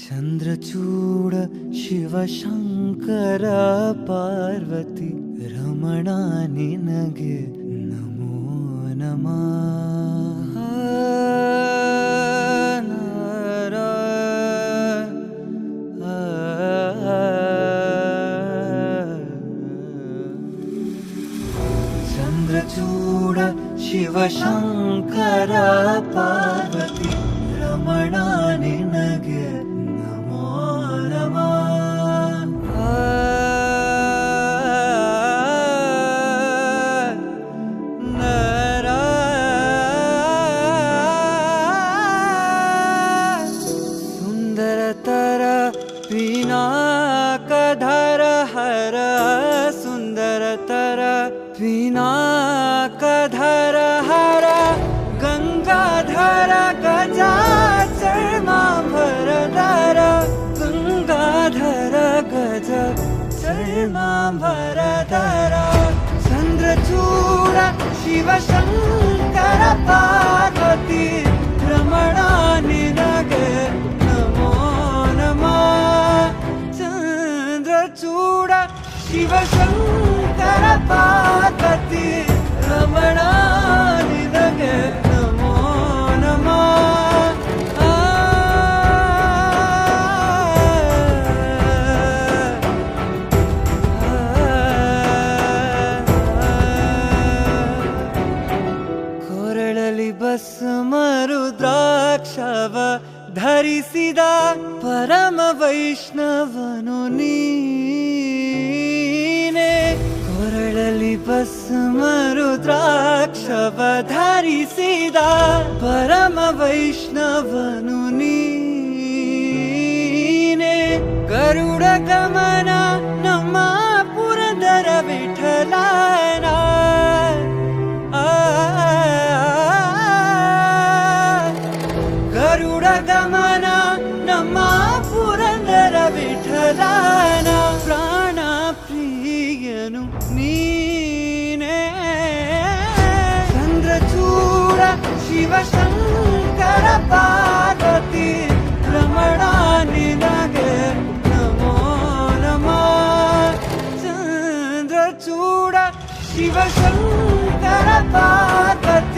ಚಂದ್ರಚೂಡ ಶಿವಶಂಕರ ಪಾರ್ವತಿ ರಮಣ ನಿನಗೆ ನಮೋ ನಮಃ. ಚಂದ್ರಚೂಡ ಶಿವಶಂಕರ ಪಾರ್ವತಿ ರಮಣ ನಿನಗೆ ನಮೋ ನಮಃ. ಸುಂದರತರ ಪಿನಾಕಧರ ಹರ ಸುಂದರತರ ಪಿನಾಕಧರ ಹರ ಗಂಗಾಧರ ಗಜಾಚರ್ಮಾಂಬರಧರ ಗಂಗಾಧರ ಗಜ ಚರ್ಮಾಂಬರಧರ ಚಂದ್ರಚೂಡ ಶಿವಶಂಕರ ಪಾರ್ವತಿ ರಮಣ ನಿನಗೆ ನಮೋ ನಮಃ. ಚಂದ್ರಚೂಡ ಶಿವಶಂಕರ ಪಾರ್ವತಿ ರಮಣ ನಿನಗೆ ನಮೋ ನಮಃ. ಕೊರಳಲಿ ಭಸ್ಮರು ದ್ರಾಕ್ಷವ ಧರಿಸಿದ ಪರಮ ವೈಷ್ಣವನು ನೀನೆ. ಕೊರಳಲಿ ಭಸ್ಮರು ದ್ರಾಕ್ಷವ ಧರಿಸಿದ ಪರಮ ವೈಷ್ಣವನು ನೀನೆ. ಗರುಡ ಗಮನ ನಮ್ಮ ಪುರಂದರ ವಿಠಲನ ಗರುಡ ಗಮನ ನಮ್ಮ ಪುರಂದರ ವಿಠಲನ ಪ್ರಾಣ ಪ್ರಿಯನು ನೀನೇ. ಚಂದ್ರಚೂಡ ಶಿವಶಂಕರ ಪಾರ್ವತಿ ರಮಣ ನಿನಗೆ ನಮೋ ನಮಃ. ಚಂದ್ರಚೂಡ ಶಿವಶಂಕರ ಪಾರ್ವತಿ